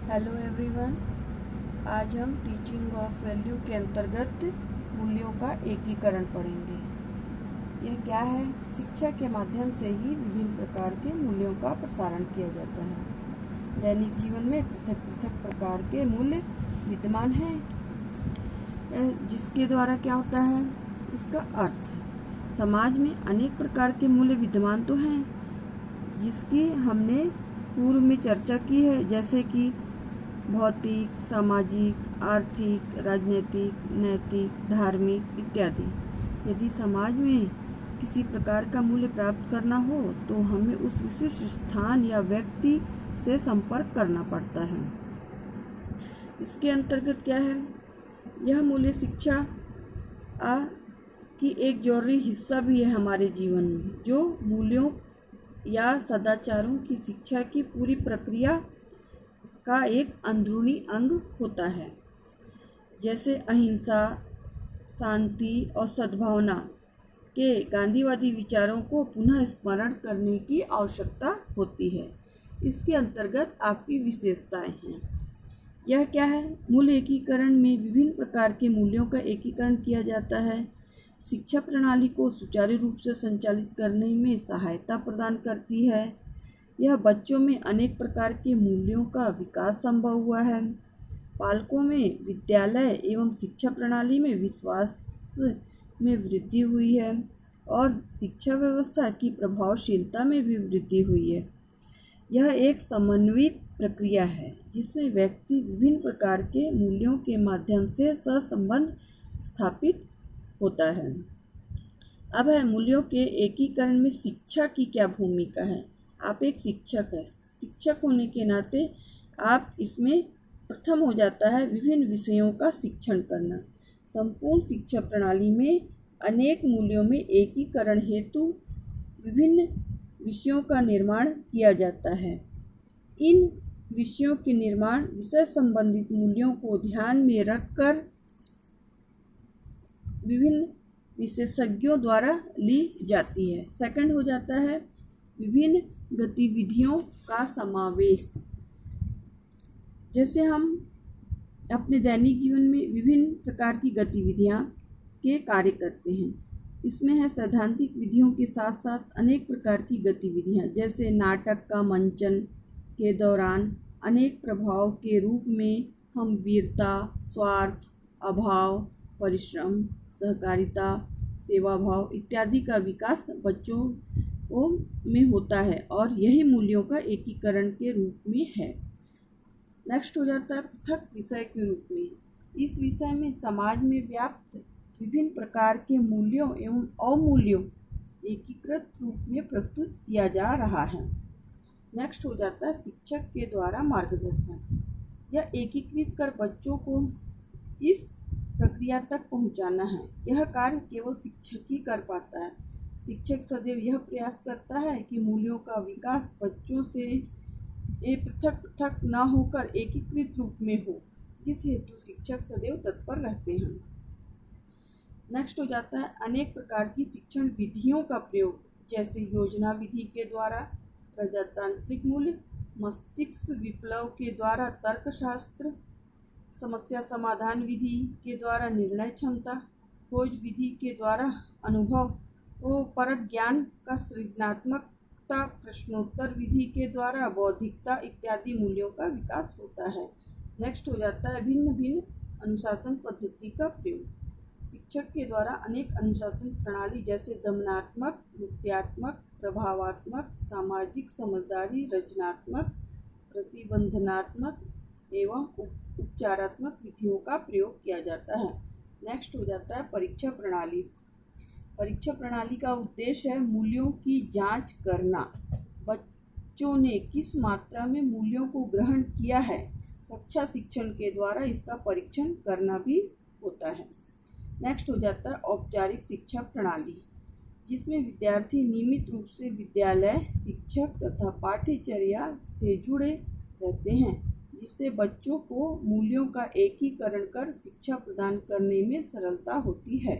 Hello everyone. आज हम teaching of value के अंतर्गत मूल्यों का एकीकरण पढ़ेंगे। यह क्या है? शिक्षा के माध्यम से ही विभिन्न प्रकार के मूल्यों का प्रसारण किया जाता है। दैनिक जीवन में पृथक पृथक प्रकार के मूल्य विद्यमान हैं, जिसके द्वारा क्या होता है, इसका अर्थ समाज में अनेक प्रकार के मूल्य विद्यमान तो हैं, जिसकी हमने पूर्व में चर्चा की है, जैसे कि भौतिक, सामाजिक, आर्थिक, राजनीतिक, नैतिक, धार्मिक इत्यादि। यदि समाज में किसी प्रकार का मूल्य प्राप्त करना हो तो हमें उस विशिष्ट स्थान या व्यक्ति से संपर्क करना पड़ता है। इसके अंतर्गत क्या है, यह मूल्य शिक्षा की एक जरूरी हिस्सा भी है हमारे जीवन में, जो मूल्यों या सदाचारों की शिक्षा की पूरी प्रक्रिया का एक अंदरूनी अंग होता है। जैसे अहिंसा, शांति और सद्भावना के गांधीवादी विचारों को पुनः स्मरण करने की आवश्यकता होती है। इसके अंतर्गत आपकी विशेषताएं हैं। यह क्या है? मूल्य एकीकरण में विभिन्न प्रकार के मूल्यों का एकीकरण किया जाता है। शिक्षा प्रणाली को सुचारू रूप से संचालित करने में सहायता प्रदान करती है। यह बच्चों में अनेक प्रकार के मूल्यों का विकास संभव हुआ है। पालकों में विद्यालय एवं शिक्षा प्रणाली में विश्वास में वृद्धि हुई है और शिक्षा व्यवस्था की प्रभावशीलता में भी वृद्धि हुई है। यह एक समन्वित प्रक्रिया है, जिसमें व्यक्ति विभिन्न प्रकार के मूल्यों के माध्यम से सहसंबंध स्थापित होता है। अब है मूल्यों के एकीकरण में शिक्षा की क्या भूमिका है। आप एक शिक्षक हैं। शिक्षक होने के नाते आप इसमें प्रथम हो जाता है विभिन्न विषयों का शिक्षण करना। संपूर्ण शिक्षा प्रणाली में अनेक मूल्यों में एकीकरण हेतु विभिन्न विषयों का निर्माण किया जाता है। इन विषयों के निर्माण विषय संबंधित मूल्यों को ध्यान में रखकर विभिन्न विशेषज्ञों द्वारा ली जाती है। सेकंड हो जाता है विभिन्न गतिविधियों का समावेश। जैसे हम अपने दैनिक जीवन में विभिन्न प्रकार की गतिविधियां के कार्य करते हैं। इसमें है सैद्धांतिक विधियों के साथ साथ अनेक प्रकार की गतिविधियां, जैसे नाटक का मंचन के दौरान अनेक प्रभाव के रूप में हम वीरता, स्वार्थ, अभाव, परिश्रम, सहकारिता, सेवा भाव इत्यादि का विकास बच्चों में होता है और यही मूल्यों का एकीकरण के रूप में है। नेक्स्ट हो जाता है पृथक विषय के रूप में। इस विषय में समाज में व्याप्त विभिन्न प्रकार के मूल्यों एवं अवमूल्यों एकीकृत रूप में प्रस्तुत किया जा रहा है। नेक्स्ट हो जाता है शिक्षक के द्वारा मार्गदर्शन। यह एकीकृत कर बच्चों को इस प्रक्रिया तक पहुंचाना है। यह कार्य केवल शिक्षक ही कर पाता है। शिक्षक सदैव यह प्रयास करता है कि मूल्यों का विकास बच्चों से पृथक पृथक न होकर एकीकृत रूप में हो। इस हेतु शिक्षक सदैव तत्पर रहते हैं। नेक्स्ट हो जाता है अनेक प्रकार की शिक्षण विधियों का प्रयोग, जैसे योजना विधि के द्वारा प्रजातांत्रिक मूल्य, मस्तिष्क विप्लव के द्वारा तर्कशास्त्र, समस्या समाधान विधि के द्वारा निर्णय क्षमता, खोज विधि के द्वारा अनुभव व परक ज्ञान का सृजनात्मकता, प्रश्नोत्तर विधि के द्वारा बौद्धिकता इत्यादि मूल्यों का विकास होता है। नेक्स्ट हो जाता है भिन्न भिन्न अनुशासन पद्धति का प्रयोग। शिक्षक के द्वारा अनेक अनुशासन प्रणाली, जैसे दमनात्मक, मुक्त्यात्मक, प्रभावात्मक, सामाजिक समझदारी, रचनात्मक, प्रतिबंधनात्मक एवं उपचारात्मक विधियों का प्रयोग किया जाता है। नेक्स्ट हो जाता है परीक्षा प्रणाली। परीक्षा प्रणाली का उद्देश्य है मूल्यों की जांच करना। बच्चों ने किस मात्रा में मूल्यों को ग्रहण किया है, कक्षा शिक्षण के द्वारा इसका परीक्षण करना भी होता है। नेक्स्ट हो जाता है औपचारिक शिक्षा प्रणाली, जिसमें विद्यार्थी नियमित रूप से विद्यालय, शिक्षक तथा पाठ्यचर्या से जुड़े रहते हैं, जिससे बच्चों को मूल्यों का एकीकरण कर शिक्षा प्रदान करने में सरलता होती है।